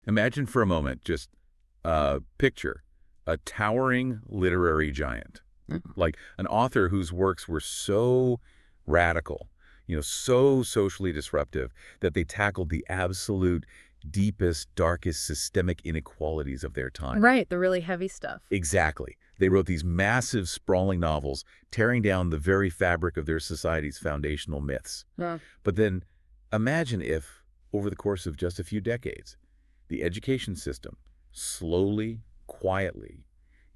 Imagine for a moment, just picture a towering literary giant, like an author whose works were so radical, so socially disruptive that they tackled the absolute deepest, darkest systemic inequalities of their time. Right, the really heavy stuff. Exactly. They wrote these massive, sprawling novels, tearing down the very fabric of their society's foundational myths. Yeah. But then imagine if, over the course of just a few decades, the education system slowly, quietly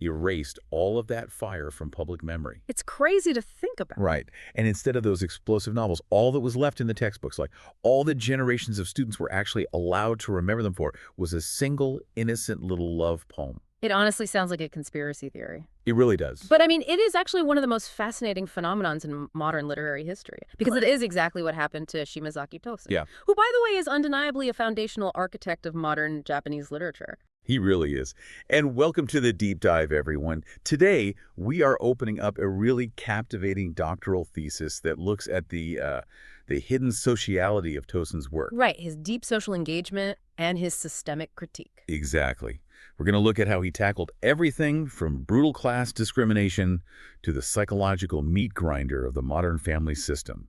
erased all of that fire from public memory. It's crazy to think about. Right. And instead of those explosive novels, all that was left in the textbooks, like all that generations of students were actually allowed to remember them for, was a single innocent little love poem. It honestly sounds like a conspiracy theory. It really does. But I mean, it is actually one of the most fascinating phenomenons in modern literary history, because it is exactly what happened to Shimazaki Tosin, Yeah. who, by the way, is undeniably a foundational architect of modern Japanese literature. He really is. And welcome to the deep dive, everyone. Today, we are opening up a really captivating doctoral thesis that looks at the hidden sociality of Tosin's work. Right, his deep social engagement and his systemic critique. Exactly. We're going to look at how he tackled everything from brutal class discrimination to the psychological meat grinder of the modern family system.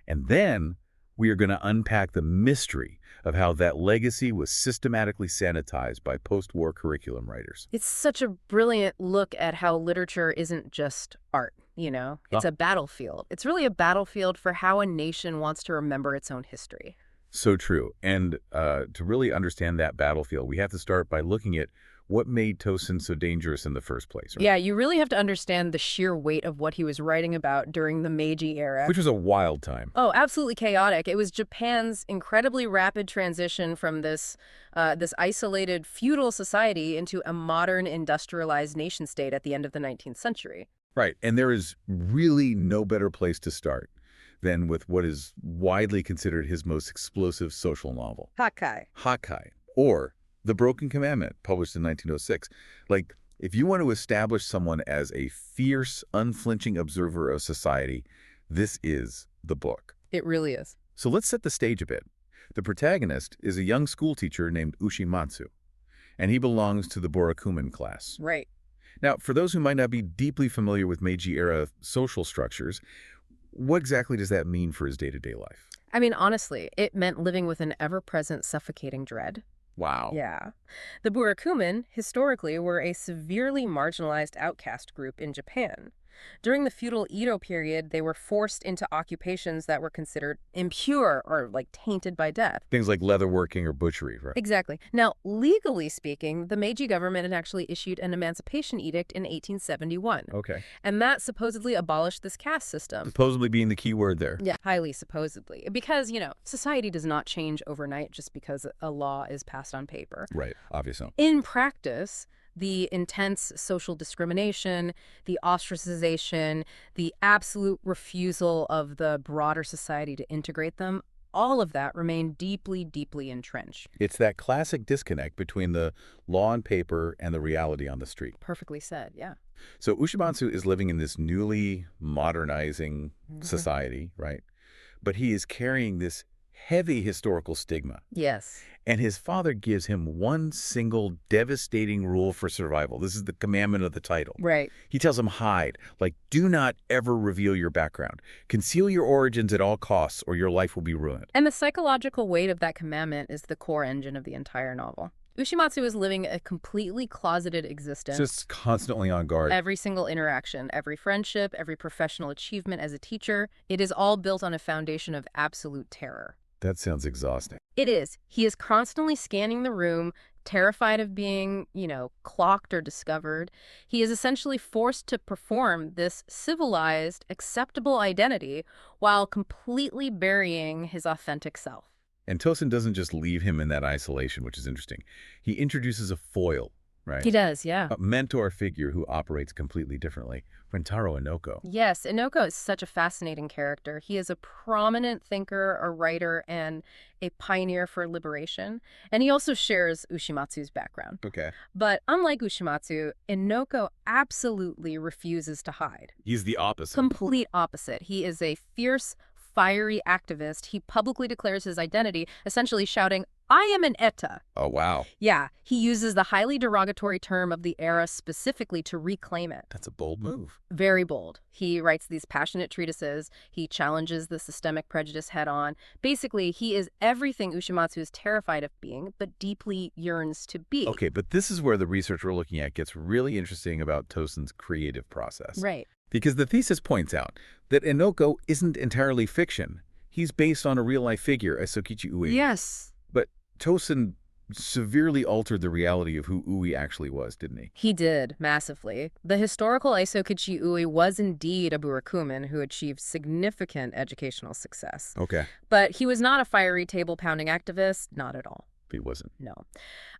And then we are going to unpack the mystery of how that legacy was systematically sanitized by post-war curriculum writers. It's such a brilliant look at how literature isn't just art, It's a battlefield. It's really a battlefield for how a nation wants to remember its own history. So true. And to really understand that battlefield, we have to start by looking at what made Tosin so dangerous in the first place. Right? Yeah, you really have to understand the sheer weight of what he was writing about during the Meiji era. Which was a wild time. Oh, absolutely chaotic. It was Japan's incredibly rapid transition from this isolated feudal society into a modern industrialized nation state at the end of the 19th century. Right. And there is really no better place to start than with what is widely considered his most explosive social novel. Hakkai, or The Broken Commandment, published in 1906. Like, if you want to establish someone as a fierce, unflinching observer of society, this is the book. It really is. So let's set the stage a bit. The protagonist is a young schoolteacher named Ushimatsu, and he belongs to the Borakumen class. Right. Now, for those who might not be deeply familiar with Meiji-era social structures, what exactly does that mean for his day-to-day life? I mean, honestly, it meant living with an ever-present suffocating dread. Wow. Yeah. The Burakumin, historically, were a severely marginalized outcast group in Japan. During the feudal Edo period, they were forced into occupations that were considered impure or, tainted by death. Things like leatherworking or butchery, right? Exactly. Now, legally speaking, the Meiji government had actually issued an emancipation edict in 1871. Okay. And that supposedly abolished this caste system. Supposedly being the key word there. Yeah, highly supposedly. Because, society does not change overnight just because a law is passed on paper. Right, obviously. In practice, the intense social discrimination, the ostracization, the absolute refusal of the broader society to integrate them, all of that remained deeply, deeply entrenched. It's that classic disconnect between the law on paper and the reality on the street. Perfectly said, yeah. So Ushimatsu is living in this newly modernizing society, right? But he is carrying this heavy historical stigma. Yes. And his father gives him one single devastating rule for survival. This is the commandment of the title. Right. He tells him, hide. Do not ever reveal your background. Conceal your origins at all costs or your life will be ruined. And the psychological weight of that commandment is the core engine of the entire novel. Ushimatsu is living a completely closeted existence. Just constantly on guard. Every single interaction, every friendship, every professional achievement as a teacher, it is all built on a foundation of absolute terror. That sounds exhausting. It is. He is constantly scanning the room, terrified of being, clocked or discovered. He is essentially forced to perform this civilized, acceptable identity while completely burying his authentic self. And Tosin doesn't just leave him in that isolation, which is interesting. He introduces a foil, right? He does, yeah. A mentor figure who operates completely differently, Rentaro Inoko. Yes, Inoko is such a fascinating character. He is a prominent thinker, a writer, and a pioneer for liberation. And he also shares Ushimatsu's background. Okay. But unlike Ushimatsu, Inoko absolutely refuses to hide. He's the opposite. Complete opposite. He is a fierce, fiery activist, he publicly declares his identity, essentially shouting, "I am an ETA." Oh, wow. Yeah, he uses the highly derogatory term of the era specifically to reclaim it. That's a bold move. Very bold. He writes these passionate treatises. He challenges the systemic prejudice head-on. Basically, he is everything Ushimatsu is terrified of being, but deeply yearns to be. Okay, but this is where the research we're looking at gets really interesting about Tosin's creative process. Right. Because the thesis points out that Enoko isn't entirely fiction. He's based on a real-life figure, Sokichi Ui. Yes. But Tosin severely altered the reality of who Ui actually was, didn't he? He did, massively. The historical Aisokichi Ui was indeed a burakumin who achieved significant educational success. Okay. But he was not a fiery table-pounding activist, not at all. He wasn't. No.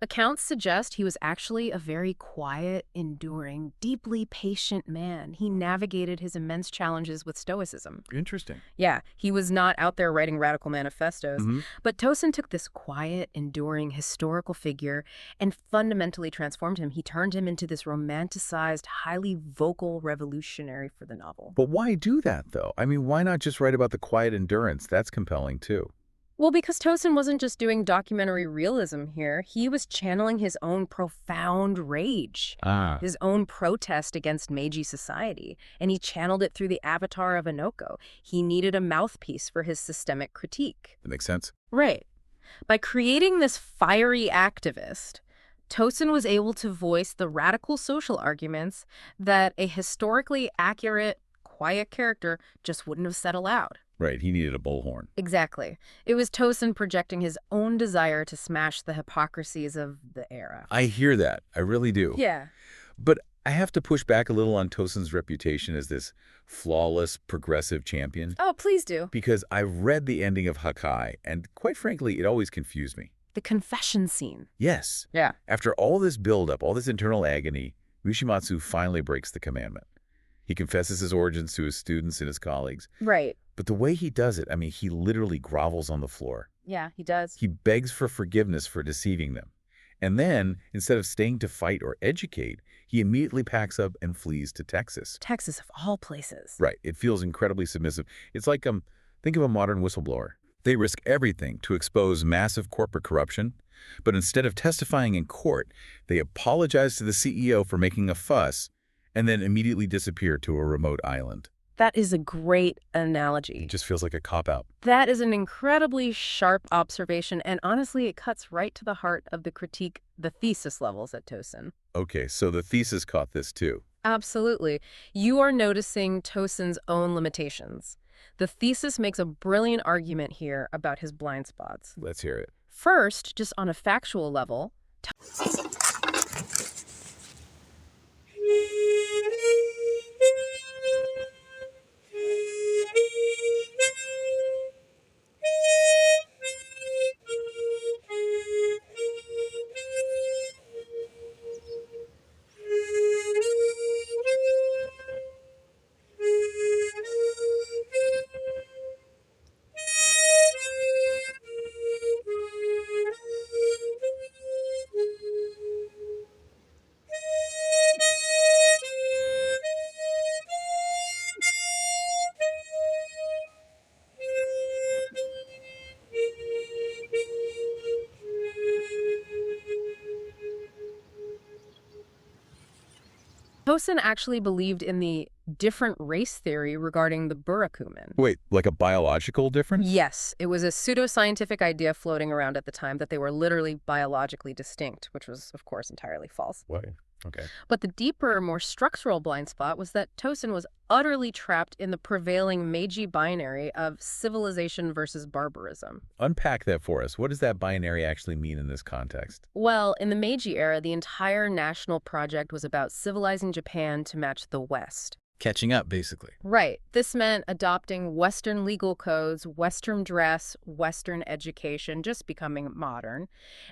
Accounts suggest he was actually a very quiet, enduring, deeply patient man. He navigated his immense challenges with stoicism. Interesting. Yeah, he was not out there writing radical manifestos. Mm-hmm. But Tosin took this quiet, enduring, historical figure and fundamentally transformed him. He turned him into this romanticized, highly vocal revolutionary for the novel. But why do that, though? I mean, why not just write about the quiet endurance? That's compelling, too. Well, because Tosin wasn't just doing documentary realism here. He was channeling his own profound rage, his own protest against Meiji society, and he channeled it through the avatar of Enoko. He needed a mouthpiece for his systemic critique. That makes sense. Right. By creating this fiery activist, Tosin was able to voice the radical social arguments that a historically accurate, quiet character just wouldn't have said aloud. Right, he needed a bullhorn. Exactly. It was Tosin projecting his own desire to smash the hypocrisies of the era. I hear that. I really do. Yeah. But I have to push back a little on Tosin's reputation as this flawless, progressive champion. Oh, please do. Because I've read the ending of Hakai, and quite frankly, it always confused me. The confession scene. Yes. Yeah. After all this buildup, all this internal agony, Ushimatsu finally breaks the commandment. He confesses his origins to his students and his colleagues. Right. But the way he does it, I mean, he literally grovels on the floor. Yeah, he does. He begs for forgiveness for deceiving them. And then, instead of staying to fight or educate, he immediately packs up and flees to Texas. Texas, of all places. Right. It feels incredibly submissive. It's like, think of a modern whistleblower. They risk everything to expose massive corporate corruption, but instead of testifying in court, they apologize to the CEO for making a fuss and then immediately disappear to a remote island. That is a great analogy. It just feels like a cop-out. That is an incredibly sharp observation, and honestly, it cuts right to the heart of the critique the thesis levels at Tosin. Okay, so the thesis caught this too. Absolutely. You are noticing Tosin's own limitations. The thesis makes a brilliant argument here about his blind spots. Let's hear it. First, just on a factual level, Tosin actually believed in the different race theory regarding the burakumin. Wait, like a biological difference? Yes, it was a pseudoscientific idea floating around at the time that they were literally biologically distinct, which was, of course, entirely false. Why? Okay. But the deeper, more structural blind spot was that Tosin was utterly trapped in the prevailing Meiji binary of civilization versus barbarism. Unpack that for us. What does that binary actually mean in this context? Well, in the Meiji era, the entire national project was about civilizing Japan to match the West. Catching up, basically. Right. This meant adopting Western legal codes, Western dress, Western education, just becoming modern.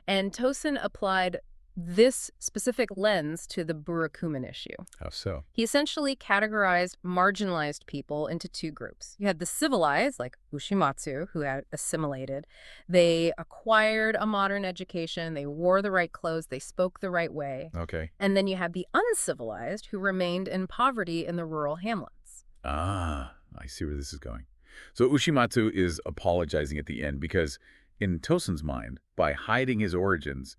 And Tosin applied this specific lens to the burakumin issue. How so? He essentially categorized marginalized people into two groups. You had the civilized, like Ushimatsu, who had assimilated. They acquired a modern education, they wore the right clothes, they spoke the right way. Okay. And then you had the uncivilized, who remained in poverty in the rural hamlets. Ah, I see where this is going. So Ushimatsu is apologizing at the end because, in Tosen's mind, by hiding his origins,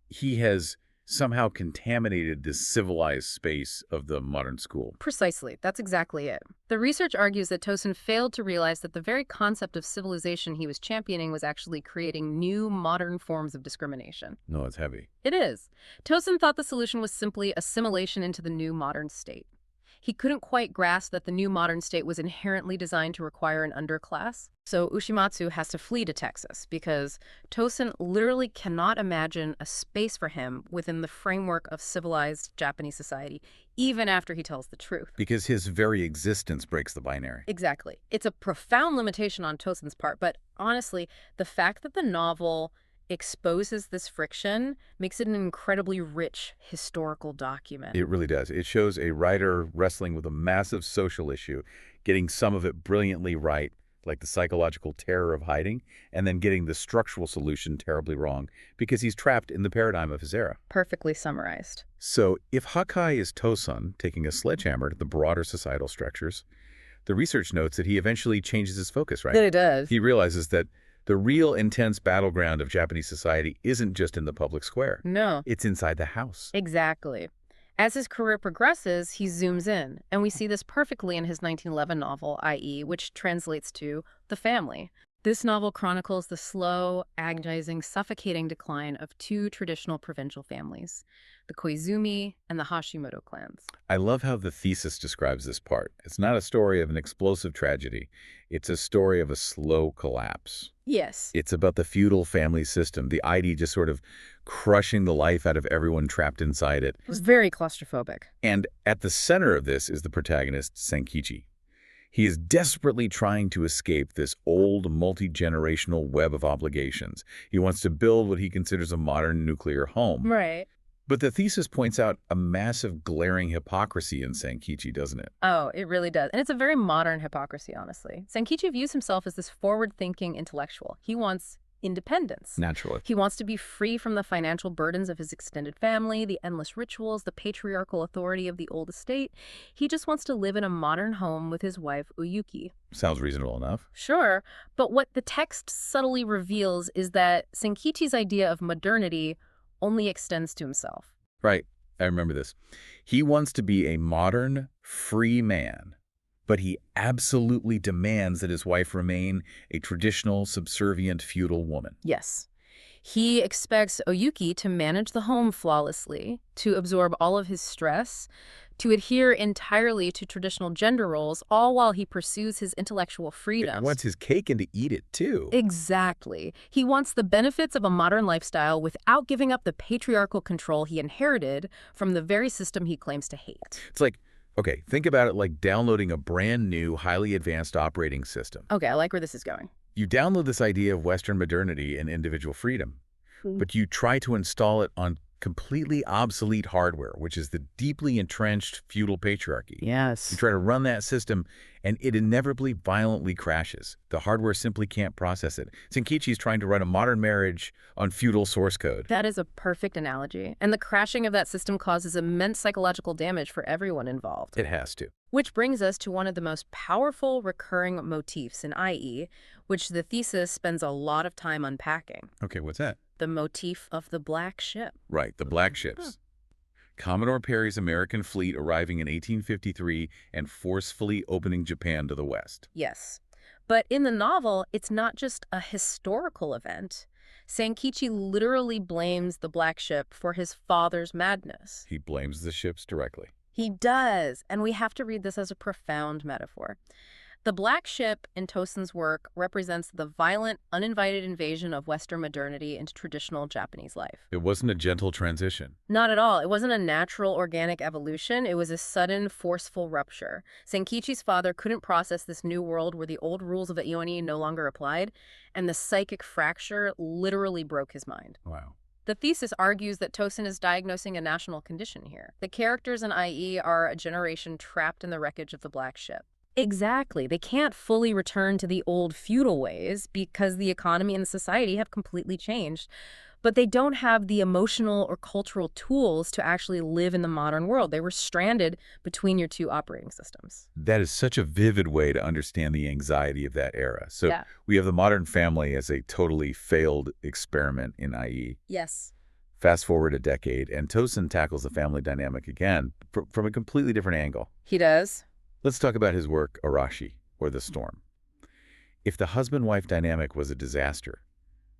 he has somehow contaminated this civilized space of the modern school. Precisely. That's exactly it. The research argues that Tosin failed to realize that the very concept of civilization he was championing was actually creating new, modern forms of discrimination. No, it's heavy. It is. Tosin thought the solution was simply assimilation into the new modern state. He couldn't quite grasp that the new modern state was inherently designed to require an underclass. So Ushimatsu has to flee to Texas because Tosin literally cannot imagine a space for him within the framework of civilized Japanese society, even after he tells the truth. Because his very existence breaks the binary. Exactly. It's a profound limitation on Tosin's part, but honestly, the fact that the novel exposes this friction makes it an incredibly rich historical document. It really does. It shows a writer wrestling with a massive social issue, getting some of it brilliantly right, like the psychological terror of hiding, and then getting the structural solution terribly wrong because he's trapped in the paradigm of his era. Perfectly summarized. So if Hakai is Tosun taking a sledgehammer to the broader societal structures, the research notes that he eventually changes his focus, right? That it does. He realizes that the real intense battleground of Japanese society isn't just in the public square. No. It's inside the house. Exactly. As his career progresses, he zooms in, and we see this perfectly in his 1911 novel, i.e., which translates to The Family. This novel chronicles the slow, agonizing, suffocating decline of two traditional provincial families, the Koizumi and the Hashimoto clans. I love how the thesis describes this part. It's not a story of an explosive tragedy. It's a story of a slow collapse. Yes. It's about the feudal family system, the ID just sort of crushing the life out of everyone trapped inside it. It was very claustrophobic. And at the center of this is the protagonist, Senkichi. He is desperately trying to escape this old, multi-generational web of obligations. He wants to build what he considers a modern nuclear home. Right. But the thesis points out a massive, glaring hypocrisy in Senkichi, doesn't it? Oh, it really does. And it's a very modern hypocrisy, honestly. Senkichi views himself as this forward-thinking intellectual. He wants independence. Naturally. He wants to be free from the financial burdens of his extended family, the endless rituals, the patriarchal authority of the old estate. He just wants to live in a modern home with his wife, Uyuki. Sounds reasonable enough. Sure, but what the text subtly reveals is that Senkichi's idea of modernity only extends to himself. Right. I remember this. He wants to be a modern, free man, but he absolutely demands that his wife remain a traditional, subservient, feudal woman. Yes. He expects Oyuki to manage the home flawlessly, to absorb all of his stress, to adhere entirely to traditional gender roles, all while he pursues his intellectual freedoms. He wants his cake and to eat it, too. Exactly. He wants the benefits of a modern lifestyle without giving up the patriarchal control he inherited from the very system he claims to hate. It's like, okay, think about it like downloading a brand new, highly advanced operating system. Okay, I like where this is going. You download this idea of Western modernity and individual freedom, but you try to install it on completely obsolete hardware, which is the deeply entrenched feudal patriarchy. Yes. You try to run that system, and it inevitably violently crashes. The hardware simply can't process it. Senkichi's trying to run a modern marriage on feudal source code. That is a perfect analogy. And the crashing of that system causes immense psychological damage for everyone involved. It has to. Which brings us to one of the most powerful recurring motifs in IE, which the thesis spends a lot of time unpacking. Okay, what's that? The motif of the black ship. Right, the black ships. Commodore Perry's American fleet arriving in 1853 and forcefully opening Japan to the west. Yes. But in the novel, it's not just a historical event. Senkichi literally blames the black ship for his father's madness. He blames the ships directly. He does, and we have to read this as a profound metaphor. The black ship in Tosin's work represents the violent, uninvited invasion of Western modernity into traditional Japanese life. It wasn't a gentle transition. Not at all. It wasn't a natural, organic evolution. It was a sudden, forceful rupture. Senkichi's father couldn't process this new world where the old rules of the Ioni no longer applied, and the psychic fracture literally broke his mind. Wow. The thesis argues that Tosin is diagnosing a national condition here. The characters in IE are a generation trapped in the wreckage of the black ship. Exactly. They can't fully return to the old feudal ways because the economy and society have completely changed. but they don't have the emotional or cultural tools to actually live in the modern world. They were stranded between your two operating systems. That is such a vivid way to understand the anxiety of that era. So we have the modern family as a totally failed experiment in IE. Yes. Fast forward a decade, and Tosin tackles the family dynamic again from a completely different angle. He does. Let's talk about his work, Arashi, or The Storm. If the husband-wife dynamic was a disaster,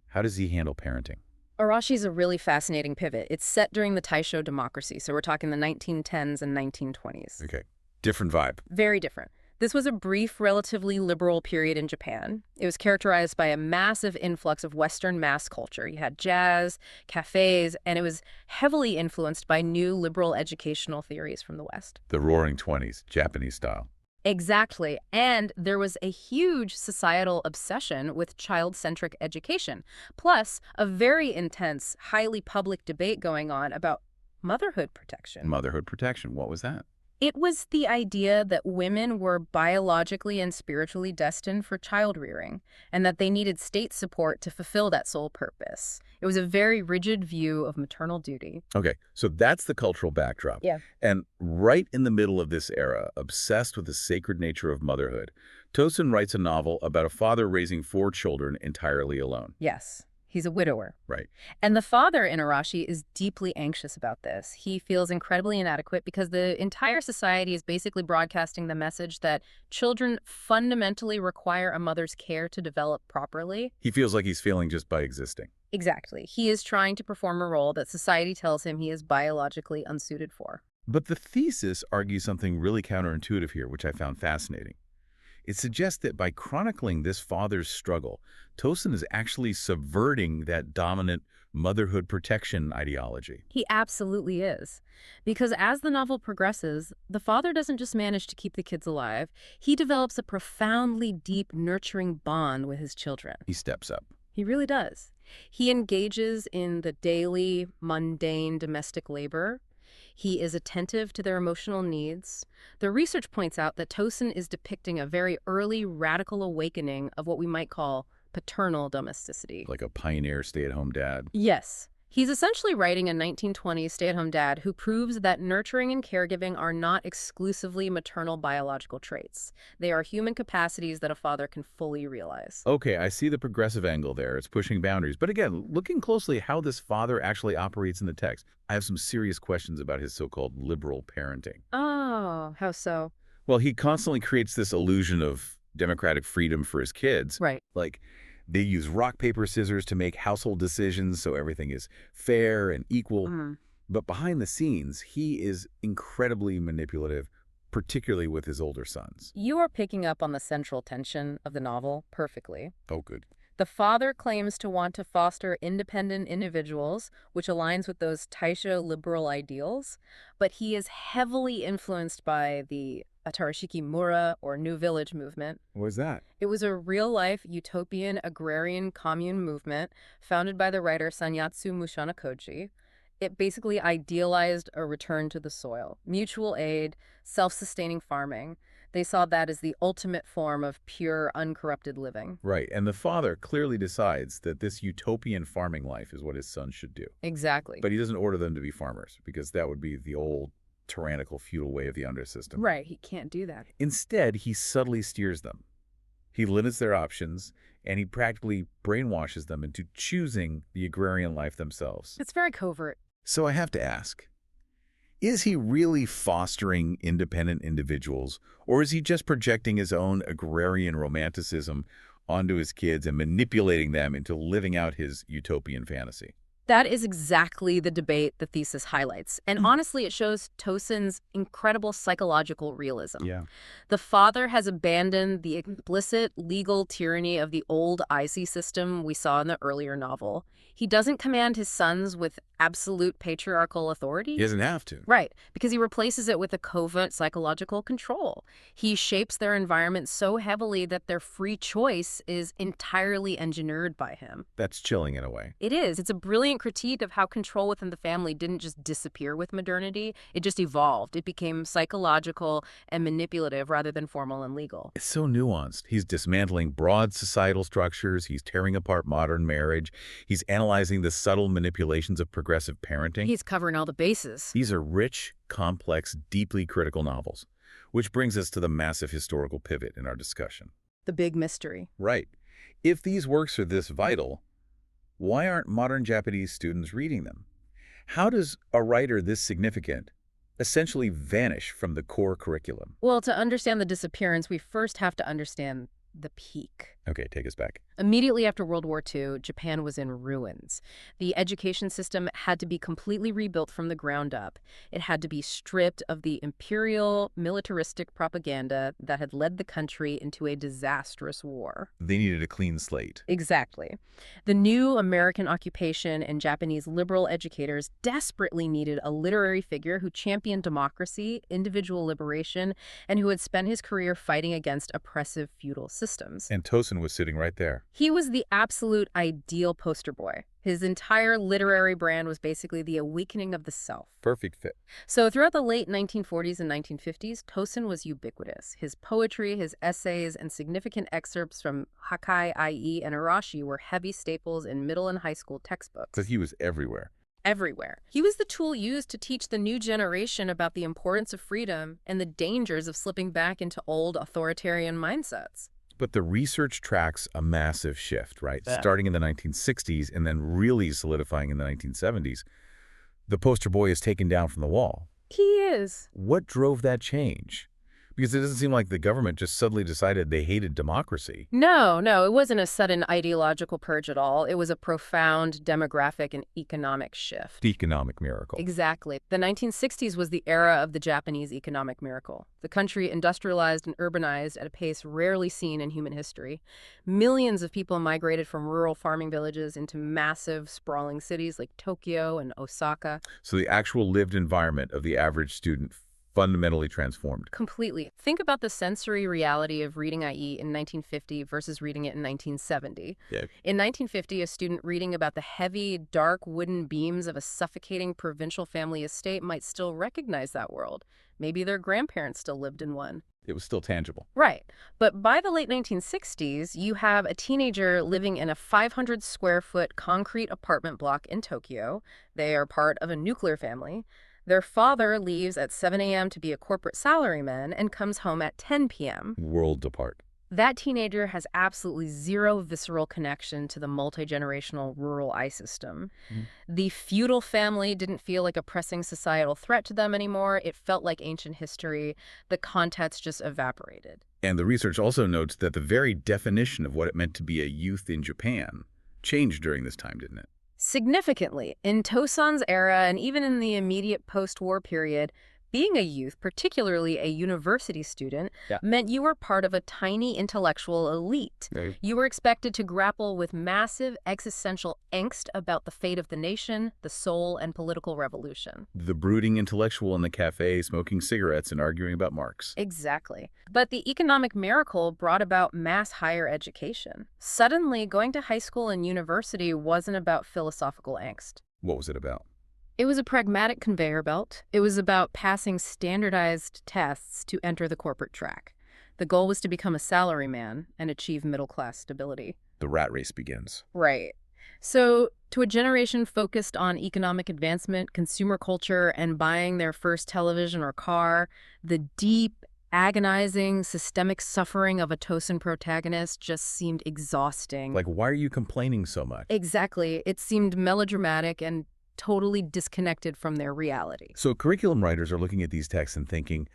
how does he handle parenting? Arashi is a really fascinating pivot. It's set during the Taisho democracy, so we're talking the 1910s and 1920s. Okay. Different vibe. Very different. This was a brief, relatively liberal period in Japan. It was characterized by a massive influx of Western mass culture. You had jazz, cafes, and it was heavily influenced by new liberal educational theories from the West. The Roaring Twenties, Japanese style. Exactly. And there was a huge societal obsession with child-centric education, plus a very intense, highly public debate going on about motherhood protection. Motherhood protection. What was that? It was the idea that women were biologically and spiritually destined for child rearing, and that they needed state support to fulfill that sole purpose. It was a very rigid view of maternal duty. Okay, so that's the cultural backdrop. Yeah. And right in the middle of this era, obsessed with the sacred nature of motherhood, Tosin writes a novel about a father raising 4 children entirely alone. Yes. He's a widower. Right. And the father in Arashi is deeply anxious about this. He feels incredibly inadequate because the entire society is basically broadcasting the message that children fundamentally require a mother's care to develop properly. He feels like he's failing just by existing. Exactly. He is trying to perform a role that society tells him he is biologically unsuited for. But the thesis argues something really counterintuitive here, which I found fascinating. It suggests that by chronicling this father's struggle, Tosin is actually subverting that dominant motherhood protection ideology. He absolutely is. Because as the novel progresses, the father doesn't just manage to keep the kids alive, he develops a profoundly deep, nurturing bond with his children. He steps up. He really does. He engages in the daily, mundane domestic labor. He is attentive to their emotional needs. The research points out that Tosin is depicting a very early radical awakening of what we might call paternal domesticity. Like a pioneer stay-at-home dad. Yes. He's essentially writing a 1920s stay-at-home dad who proves that nurturing and caregiving are not exclusively maternal biological traits. They are human capacities that a father can fully realize. Okay, I see the progressive angle there. It's pushing boundaries. But again, looking closely at how this father actually operates in the text, I have some serious questions about his so-called liberal parenting. Oh, how so? Well, he constantly creates this illusion of democratic freedom for his kids. Right. Like, they use rock, paper, scissors to make household decisions so everything is fair and equal. But behind the scenes, he is incredibly manipulative, particularly with his older sons. You are picking up on the central tension of the novel perfectly. Oh, good. The father claims to want to foster independent individuals, which aligns with those Taisho liberal ideals, but he is heavily influenced by the Atarashiki Mura, or New Village movement. What was that? It was a real-life utopian agrarian commune movement founded by the writer Sanyatsu Mushanakoji. It basically idealized a return to the soil, mutual aid, self-sustaining farming. They saw that as the ultimate form of pure, uncorrupted living. Right, and the father clearly decides that this utopian farming life is what his sons should do. Exactly. But he doesn't order them to be farmers, because that would be the old tyrannical feudal way of the undersystem. Right, he can't do that. Instead, he subtly steers them. He limits their options, and he practically brainwashes them into choosing the agrarian life themselves. It's very covert. So I have to ask, is he really fostering independent individuals, or is he just projecting his own agrarian romanticism onto his kids and manipulating them into living out his utopian fantasy? That is exactly the debate the thesis highlights. And honestly, it shows Tosin's incredible psychological realism. Yeah. The father has abandoned the explicit legal tyranny of the old IC system we saw in the earlier novel. He doesn't command his sons with absolute patriarchal authority. He doesn't have to. Right, because he replaces it with a covert psychological control. He shapes their environment so heavily that their free choice is entirely engineered by him. That's chilling in a way. It is. It's a brilliant brilliant critique of how control within the family didn't just disappear with modernity, it just evolved. It became psychological and manipulative rather than formal and legal. It's so nuanced. He's dismantling broad societal structures. He's tearing apart modern marriage. He's analyzing the subtle manipulations of progressive parenting. He's covering all the bases. These are rich, complex, deeply critical novels, which brings us to the massive historical pivot in our discussion. The big mystery. Right. If these works are this vital, why aren't modern Japanese students reading them? How does a writer this significant essentially vanish from the core curriculum? Well, to understand the disappearance, we first have to understand the peak. Okay, take us back. Immediately after World War II, Japan was in ruins. The education system had to be completely rebuilt from the ground up. It had to be stripped of the imperial, militaristic propaganda that had led the country into a disastrous war. They needed a clean slate. Exactly. The new American occupation and Japanese liberal educators desperately needed a literary figure who championed democracy, individual liberation, and who had spent his career fighting against oppressive feudal systems. And Tosin was sitting right there. He was the absolute ideal poster boy. His entire literary brand was basically the awakening of the self. Perfect fit. So throughout the late 1940s and 1950s, Tosin was ubiquitous. His poetry, his essays, and significant excerpts from Hakkai, IE, and Arashi were heavy staples in middle and high school textbooks. Because he was everywhere. Everywhere. He was the tool used to teach the new generation about the importance of freedom and the dangers of slipping back into old authoritarian mindsets. But the research tracks a massive shift, right? Yeah. Starting in the 1960s and then really solidifying in the 1970s. The poster boy is taken down from the wall. He is. What drove that change? Because it doesn't seem like the government just suddenly decided they hated democracy. No, it wasn't a sudden ideological purge at all. It was a profound demographic and economic shift. The economic miracle. Exactly. The 1960s was the era of the Japanese economic miracle. The country industrialized and urbanized at a pace rarely seen in human history. Millions of people migrated from rural farming villages into massive, sprawling cities like Tokyo and Osaka. So the actual lived environment of the average student fundamentally transformed. Completely. Think about the sensory reality of reading IE in 1950 versus reading it in 1970. Yeah. In 1950, a student reading about the heavy, dark wooden beams of a suffocating provincial family estate might still recognize that world. Maybe their grandparents still lived in one. It was still tangible. Right. But by the late 1960s, you have a teenager living in a 500-square-foot concrete apartment block in Tokyo. They are part of a nuclear family. Their father leaves at 7 a.m. to be a corporate salaryman and comes home at 10 p.m. Worlds apart. That teenager has absolutely zero visceral connection to the multi-generational rural system. The feudal family didn't feel like a pressing societal threat to them anymore. It felt like ancient history. The context just evaporated. And the research also notes that the very definition of what it meant to be a youth in Japan changed during this time, didn't it? Significantly. In Tosan's era and even in the immediate post-war period, being a youth, particularly a university student, meant you were part of a tiny intellectual elite. Right. You were expected to grapple with massive existential angst about the fate of the nation, the soul, and political revolution. The brooding intellectual in the cafe smoking cigarettes and arguing about Marx. Exactly. But the economic miracle brought about mass higher education. Suddenly, going to high school and university wasn't about philosophical angst. What was it about? It was a pragmatic conveyor belt. It was about passing standardized tests to enter the corporate track. The goal was to become a salaryman and achieve middle-class stability. The rat race begins. Right. So, to a generation focused on economic advancement, consumer culture, and buying their first television or car, the deep, agonizing, systemic suffering of a Tosin protagonist just seemed exhausting. Like, why are you complaining so much? Exactly. It seemed melodramatic and totally disconnected from their reality. So curriculum writers are looking at these texts and thinking,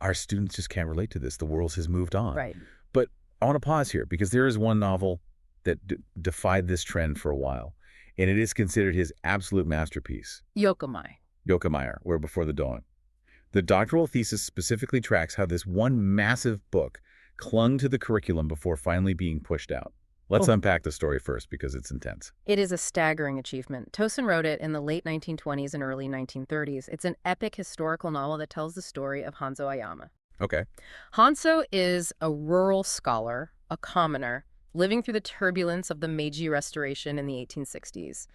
our students just can't relate to this. The world has moved on. Right. But I want to pause here because there is one novel that defied this trend for a while, and it is considered his absolute masterpiece. Yokomai, Where Before the Dawn. The doctoral thesis specifically tracks how this one massive book clung to the curriculum before finally being pushed out. Let's unpack the story first because it's intense. It is a staggering achievement. Tosin wrote it in the late 1920s and early 1930s. It's an epic historical novel that tells the story of Hanzo Ayama. Okay. Hanzo is a rural scholar, a commoner. living through the turbulence of the Meiji Restoration in the 1860s.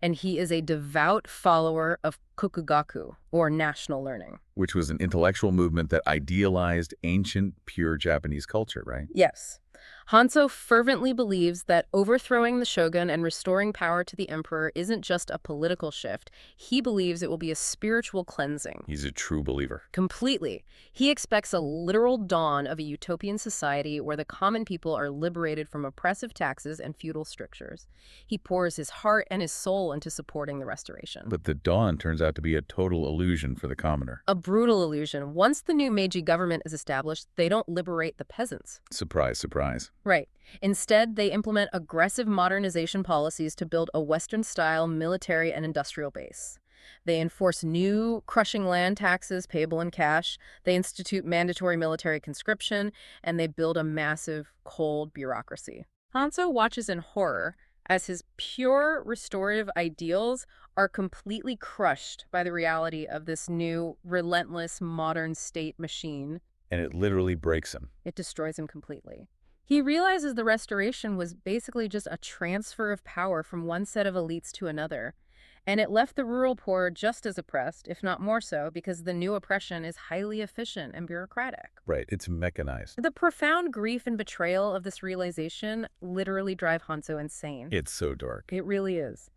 And he is a devout follower of Kokugaku, or national learning. Which was an intellectual movement that idealized ancient, pure Japanese culture, right? Yes. Hanzo fervently believes that overthrowing the shogun and restoring power to the emperor isn't just a political shift. He believes it will be a spiritual cleansing. He's a true believer. Completely. He expects a literal dawn of a utopian society where the common people are liberated from oppressive taxes and feudal strictures. He pours his heart and his soul into supporting the restoration. But the dawn turns out to be a total illusion for the commoner. A brutal illusion. Once the new Meiji government is established, they don't liberate the peasants. Surprise, surprise. Right. Instead, they implement aggressive modernization policies to build a Western-style military and industrial base. They enforce new, crushing land taxes payable in cash, they institute mandatory military conscription, and they build a massive, cold bureaucracy. Hanzo watches in horror as his pure restorative ideals are completely crushed by the reality of this new, relentless, modern state machine. And it literally breaks him. It destroys him completely. He realizes the restoration was basically just a transfer of power from one set of elites to another. And it left the rural poor just as oppressed, if not more so, because the new oppression is highly efficient and bureaucratic. Right, it's mechanized. The profound grief and betrayal of this realization literally drive Hanzo insane. It's so dark. It really is.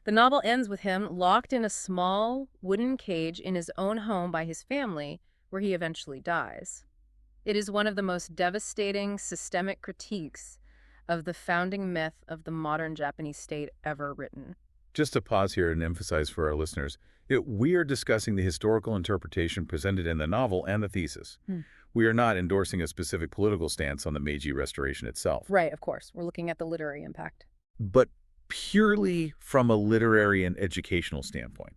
The novel ends with him locked in a small wooden cage in his own home by his family, where he eventually dies. It is one of the most devastating systemic critiques of the founding myth of the modern Japanese state ever written. Just to pause here and emphasize for our listeners, we are discussing the historical interpretation presented in the novel and the thesis. We are not endorsing a specific political stance on the Meiji Restoration itself. Right, of course. We're looking at the literary impact. But purely from a literary and educational standpoint.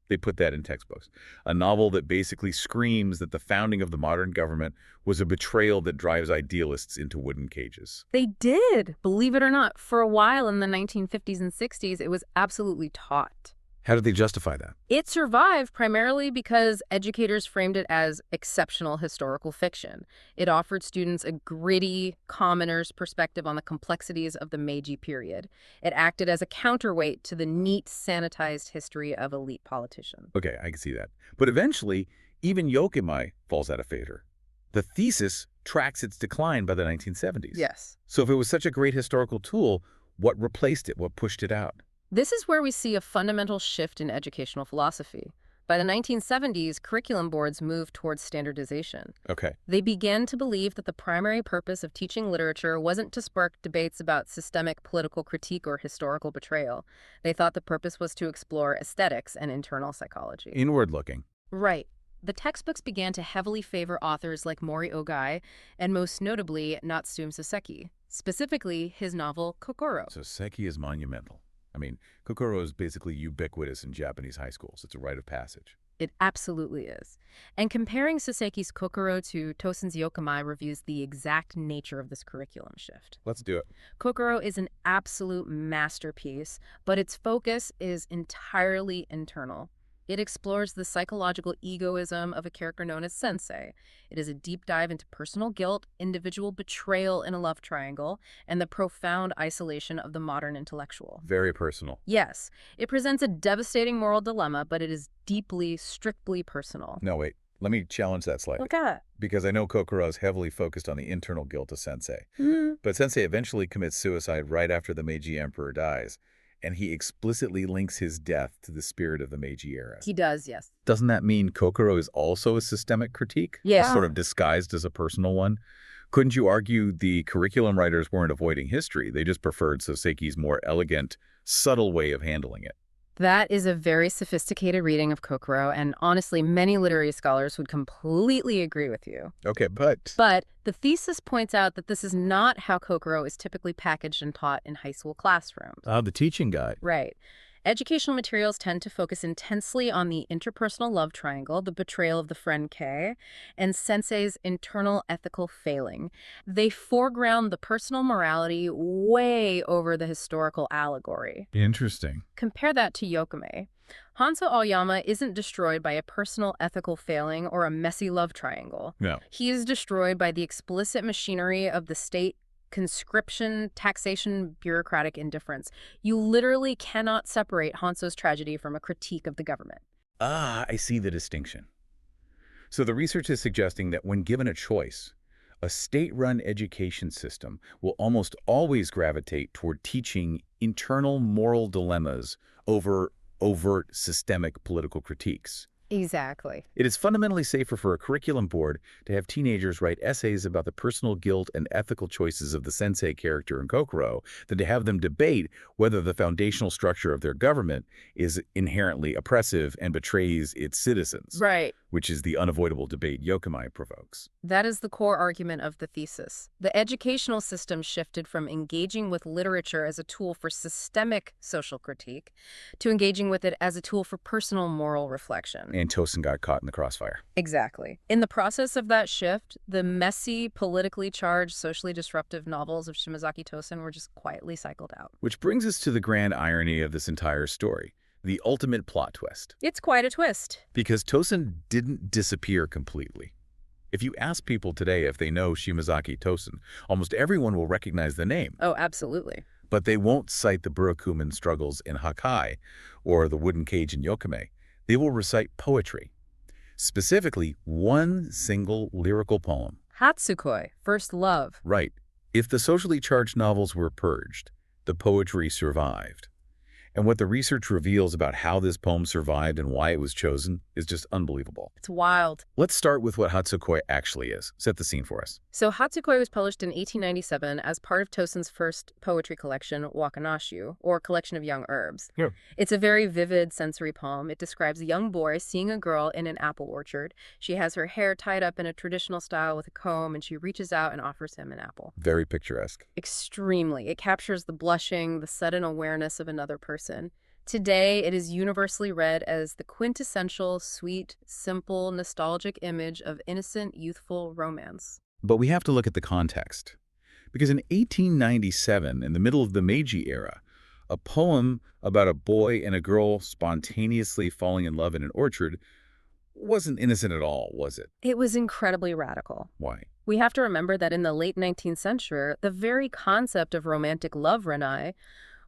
They put that in textbooks. A novel that basically screams that the founding of the modern government was a betrayal that drives idealists into wooden cages. They did, believe it or not. For a while in the 1950s and 60s, it was absolutely taught. How did they justify that? It survived primarily because educators framed it as exceptional historical fiction. It offered students a gritty, commoner's perspective on the complexities of the Meiji period. It acted as a counterweight to the neat, sanitized history of elite politicians. Okay, I can see that. But eventually, even Yokimai falls out of favor. The thesis tracks its decline by the 1970s. Yes. So if it was such a great historical tool, what replaced it? What pushed it out? This is where we see a fundamental shift in educational philosophy. By the 1970s, curriculum boards moved towards standardization. Okay. They began to believe that the primary purpose of teaching literature wasn't to spark debates about systemic political critique or historical betrayal. They thought the purpose was to explore aesthetics and internal psychology. Inward-looking. Right. The textbooks began to heavily favor authors like Mori Ogai and most notably Natsume Soseki, specifically his novel Kokoro. Soseki is monumental. I mean, Kokoro is basically ubiquitous in Japanese high schools. It's a rite of passage. It absolutely is. And comparing Soseki's Kokoro to Tosen's Yokomai reveals the exact nature of this curriculum shift. Let's do it. Kokoro is an absolute masterpiece, but its focus is entirely internal. It explores the psychological egoism of a character known as Sensei. It is a deep dive into personal guilt, individual betrayal in a love triangle, and the profound isolation of the modern intellectual. Very personal. Yes, it presents a devastating moral dilemma, but it is deeply, strictly personal. No, wait. Let me challenge that slightly. Okay. Because I know Kokoro is heavily focused on the internal guilt of Sensei. But Sensei eventually commits suicide right after the Meiji Emperor dies. And he explicitly links his death to the spirit of the Meiji era. He does, yes. Doesn't that mean Kokoro is also a systemic critique? Yeah. Sort of disguised as a personal one? Couldn't you argue the curriculum writers weren't avoiding history? They just preferred Soseki's more elegant, subtle way of handling it. That is a very sophisticated reading of Kokoro, and honestly, many literary scholars would completely agree with you. Okay, but the thesis points out that this is not how Kokoro is typically packaged and taught in high school classrooms. The teaching guide. Right. Educational materials tend to focus intensely on the interpersonal love triangle, the betrayal of the friend K, and Sensei's internal ethical failing. They foreground the personal morality way over the historical allegory. Interesting. Compare that to Yokomei. Hanzo Aoyama isn't destroyed by a personal ethical failing or a messy love triangle. No. He is destroyed by the explicit machinery of the state conscription, taxation, bureaucratic indifference. You literally cannot separate Hanso's tragedy from a critique of the government. Ah, I see the distinction. So the research is suggesting that when given a choice, a state-run education system will almost always gravitate toward teaching internal moral dilemmas over overt systemic political critiques. Exactly. It is fundamentally safer for a curriculum board to have teenagers write essays about the personal guilt and ethical choices of the sensei character in Kokoro than to have them debate whether the foundational structure of their government is inherently oppressive and betrays its citizens. Right. Which is the unavoidable debate Yokomai provokes. That is the core argument of the thesis. The educational system shifted from engaging with literature as a tool for systemic social critique to engaging with it as a tool for personal moral reflection. And Tosin got caught in the crossfire. Exactly. In the process of that shift, the messy, politically charged, socially disruptive novels of Shimazaki Tosin were just quietly cycled out. Which brings us to the grand irony of this entire story. The ultimate plot twist. It's quite a twist. Because Tosin didn't disappear completely. If you ask people today if they know Shimazaki Tosin, almost everyone will recognize the name. Oh, absolutely. But they won't cite the Burakumin struggles in Hakkai or the wooden cage in Yokomei. They will recite poetry. Specifically, one single lyrical poem. Hatsukoi, First Love. Right. If the socially charged novels were purged, the poetry survived. And what the research reveals about how this poem survived and why it was chosen is just unbelievable. It's wild. Let's start with what Hatsukoi actually is. Set the scene for us. So Hatsukoi was published in 1897 as part of Tosin's first poetry collection, Wakanashu, or Collection of Young Herbs. Yeah. It's a very vivid sensory poem. It describes a young boy seeing a girl in an apple orchard. She has her hair tied up in a traditional style with a comb, and she reaches out and offers him an apple. Very picturesque. Extremely. It captures the blushing, the sudden awareness of another person. Today, it is universally read as the quintessential, sweet, simple, nostalgic image of innocent, youthful romance. But we have to look at the context. Because in 1897, in the middle of the Meiji era, a poem about a boy and a girl spontaneously falling in love in an orchard wasn't innocent at all, was it? It was incredibly radical. Why? We have to remember that in the late 19th century, the very concept of romantic love, Renai,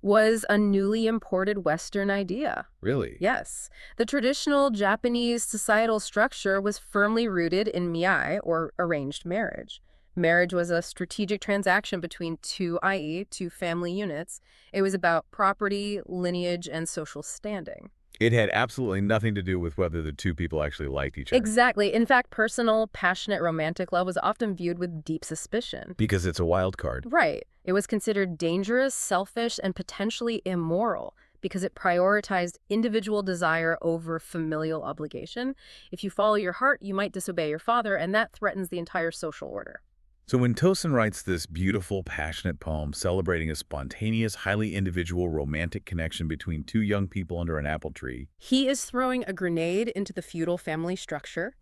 was a newly imported Western idea. Really? Yes. The traditional Japanese societal structure was firmly rooted in miai, or arranged marriage. Marriage was a strategic transaction between two, i.e., two family units. It was about property, lineage, and social standing. It had absolutely nothing to do with whether the two people actually liked each other. Exactly. In fact, personal, passionate, romantic love was often viewed with deep suspicion. Because it's a wild card. Right. It was considered dangerous, selfish, and potentially immoral because it prioritized individual desire over familial obligation. If you follow your heart, you might disobey your father, and that threatens the entire social order. So when Tosin writes this beautiful, passionate poem celebrating a spontaneous, highly individual, romantic connection between two young people under an apple tree, he is throwing a grenade into the feudal family structure.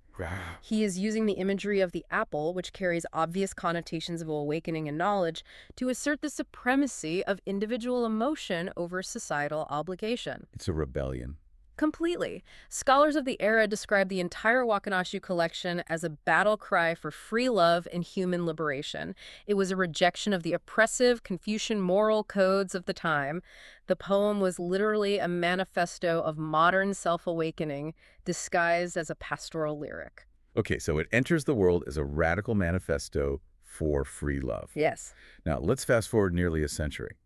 He is using the imagery of the apple, which carries obvious connotations of awakening and knowledge, to assert the supremacy of individual emotion over societal obligation. It's a rebellion. Completely. Scholars of the era describe the entire Wakanashu collection as a battle cry for free love and human liberation. It was a rejection of the oppressive Confucian moral codes of the time. The poem was literally a manifesto of modern self-awakening disguised as a pastoral lyric. Okay, so it enters the world as a radical manifesto for free love. Yes. Now, let's fast forward nearly a century.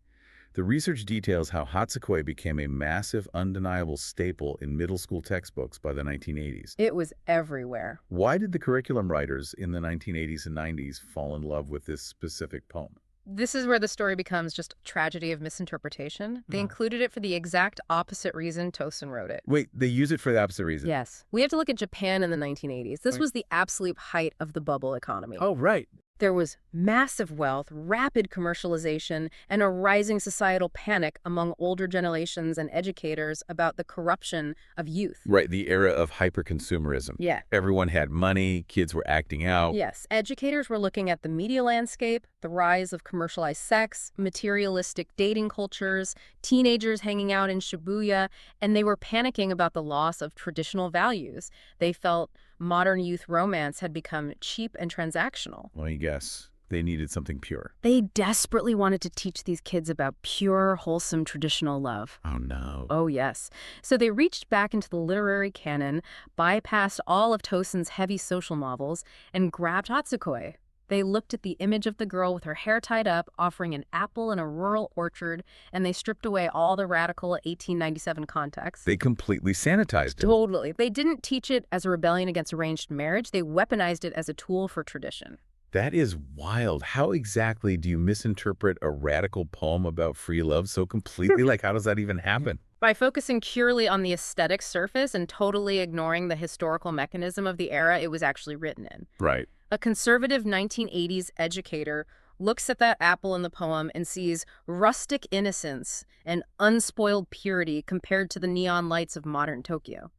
The research details how Hatsukoi became a massive, undeniable staple in middle school textbooks by the 1980s. It was everywhere. Why did the curriculum writers in the 1980s and 90s fall in love with this specific poem? This is where the story becomes just a tragedy of misinterpretation. They included it for the exact opposite reason Tosin wrote it. Wait, they use it for the opposite reason? Yes. We have to look at Japan in the 1980s. This was the absolute height of the bubble economy. Oh, right. There was massive wealth, rapid commercialization, and a rising societal panic among older generations and educators about the corruption of youth. Right, the era of hyper-consumerism. Yeah. Everyone had money, kids were acting out. Yes, educators were looking at the media landscape, the rise of commercialized sex, materialistic dating cultures, teenagers hanging out in Shibuya, and they were panicking about the loss of traditional values. They felt modern youth romance had become cheap and transactional. Well, you guess. They needed something pure. They desperately wanted to teach these kids about pure, wholesome, traditional love. Oh, no. Oh, yes. So they reached back into the literary canon, bypassed all of Tosin's heavy social novels, and grabbed Hatsukoi. They looked at the image of the girl with her hair tied up, offering an apple in a rural orchard, and they stripped away all the radical 1897 context. They completely sanitized it. Totally. They didn't teach it as a rebellion against arranged marriage. They weaponized it as a tool for tradition. That is wild. How exactly do you misinterpret a radical poem about free love so completely? Like, how does that even happen? By focusing purely on the aesthetic surface and totally ignoring the historical mechanism of the era it was actually written in. Right. A conservative 1980s educator looks at that apple in the poem and sees rustic innocence and unspoiled purity compared to the neon lights of modern Tokyo.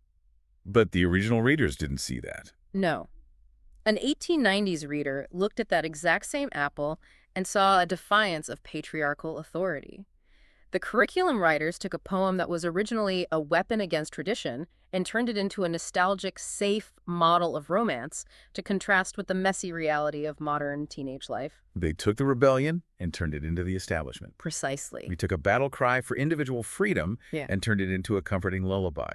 But the original readers didn't see that. No. An 1890s reader looked at that exact same apple and saw a defiance of patriarchal authority. The curriculum writers took a poem that was originally a weapon against tradition and turned it into a nostalgic, safe model of romance to contrast with the messy reality of modern teenage life. They took the rebellion and turned it into the establishment. Precisely. We took a battle cry for individual freedom and turned it into a comforting lullaby.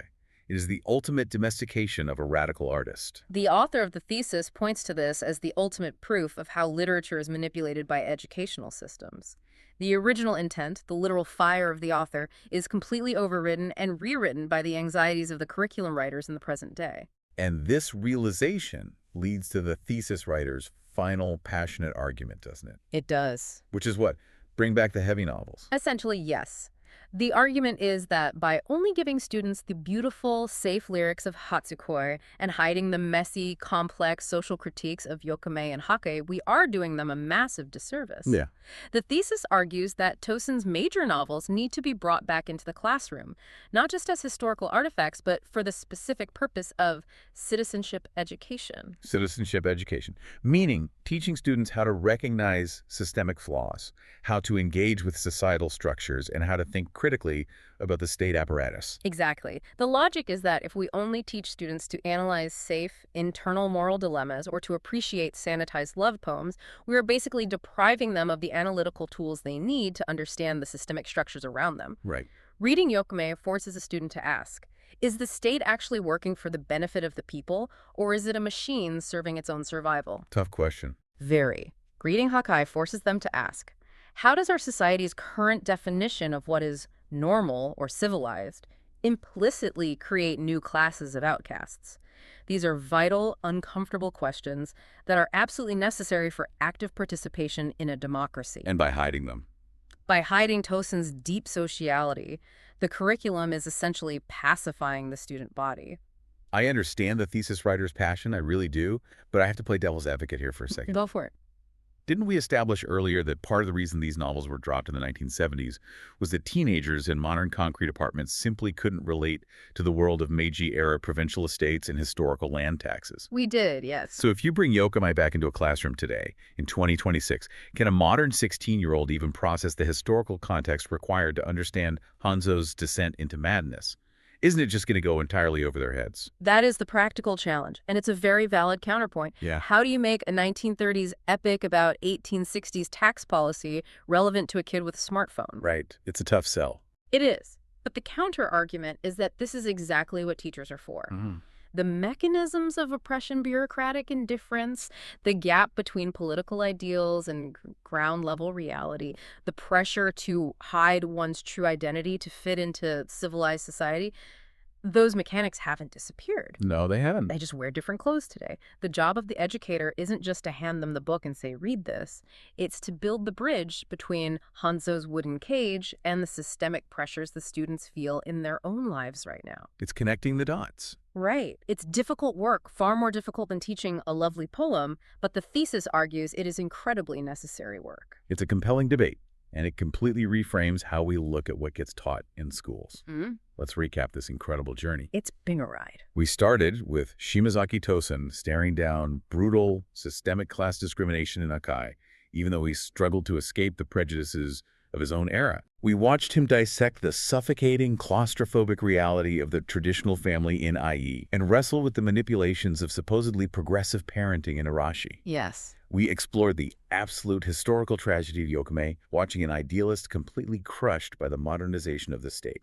It is the ultimate domestication of a radical artist. The author of the thesis points to this as the ultimate proof of how literature is manipulated by educational systems. The original intent, the literal fire of the author, is completely overridden and rewritten by the anxieties of the curriculum writers in the present day. And this realization leads to the thesis writer's final passionate argument, doesn't it? It does. Which is what? Bring back the heavy novels. Essentially, yes. The argument is that by only giving students the beautiful, safe lyrics of Hatsukoi and hiding the messy, complex social critiques of Yokame and Hake, we are doing them a massive disservice. Yeah. The thesis argues that Tosin's major novels need to be brought back into the classroom, not just as historical artifacts, but for the specific purpose of citizenship education. Citizenship education, meaning teaching students how to recognize systemic flaws, how to engage with societal structures, and how to think critically about the state apparatus. Exactly. The logic is that if we only teach students to analyze safe, internal moral dilemmas or to appreciate sanitized love poems, we are basically depriving them of the analytical tools they need to understand the systemic structures around them. Right. Reading Yokame forces a student to ask, is the state actually working for the benefit of the people, or is it a machine serving its own survival? Tough question. Very. Reading Hakai forces them to ask, how does our society's current definition of what is normal or civilized implicitly create new classes of outcasts? These are vital, uncomfortable questions that are absolutely necessary for active participation in a democracy. And by hiding them. By hiding Tosin's deep sociality, the curriculum is essentially pacifying the student body. I understand the thesis writer's passion, I really do, but I have to play devil's advocate here for a second. Go for it. Didn't we establish earlier that part of the reason these novels were dropped in the 1970s was that teenagers in modern concrete apartments simply couldn't relate to the world of Meiji-era provincial estates and historical land taxes? We did, yes. So if you bring Yokame back into a classroom today, in 2026, can a modern 16-year-old even process the historical context required to understand Hanzo's descent into madness? Isn't it just going to go entirely over their heads? That is the practical challenge, and it's a very valid counterpoint. Yeah. How do you make a 1930s epic about 1860s tax policy relevant to a kid with a smartphone? Right. It's a tough sell. It is. But the counter-argument is that this is exactly what teachers are for. The mechanisms of oppression, bureaucratic indifference, the gap between political ideals and ground-level reality, the pressure to hide one's true identity to fit into civilized society, those mechanics haven't disappeared. No, they haven't. They just wear different clothes today. The job of the educator isn't just to hand them the book and say, read this. It's to build the bridge between Hanzo's wooden cage and the systemic pressures the students feel in their own lives right now. It's connecting the dots. Right. It's difficult work, far more difficult than teaching a lovely poem, but the thesis argues it is incredibly necessary work. It's a compelling debate, and it completely reframes how we look at what gets taught in schools. Let's recap this incredible journey. It's been a ride. We started with Shimazaki Tosin staring down brutal, systemic class discrimination in Akai, even though he struggled to escape the prejudices of his own era. We watched him dissect the suffocating, claustrophobic reality of the traditional family in IE and wrestle with the manipulations of supposedly progressive parenting in Arashi. Yes. We explored the absolute historical tragedy of Yokome, watching an idealist completely crushed by the modernization of the state.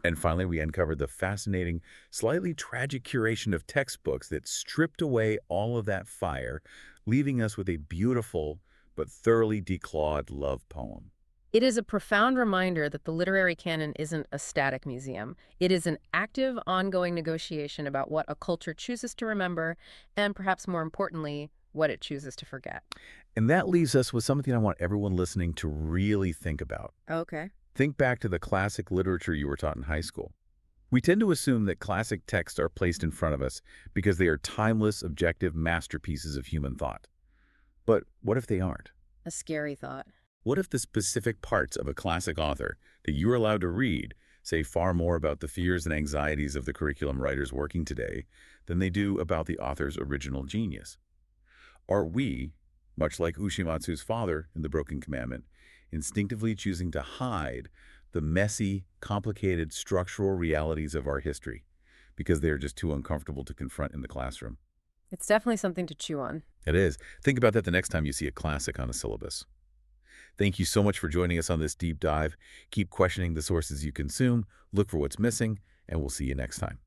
And finally, we uncovered the fascinating, slightly tragic curation of textbooks that stripped away all of that fire, leaving us with a beautiful but thoroughly declawed love poem. It is a profound reminder that the literary canon isn't a static museum. It is an active, ongoing negotiation about what a culture chooses to remember, and perhaps more importantly, what it chooses to forget. And that leaves us with something I want everyone listening to really think about. Okay. Think back to the classic literature you were taught in high school. We tend to assume that classic texts are placed in front of us because they are timeless, objective masterpieces of human thought. But what if they aren't? A scary thought. What if the specific parts of a classic author that you're allowed to read say far more about the fears and anxieties of the curriculum writers working today than they do about the author's original genius? Are we, much like Ushimatsu's father in The Broken Commandment, instinctively choosing to hide the messy, complicated structural realities of our history because they are just too uncomfortable to confront in the classroom? It's definitely something to chew on. It is. Think about that the next time you see a classic on a syllabus. Thank you so much for joining us on this deep dive. Keep questioning the sources you consume, look for what's missing, and we'll see you next time.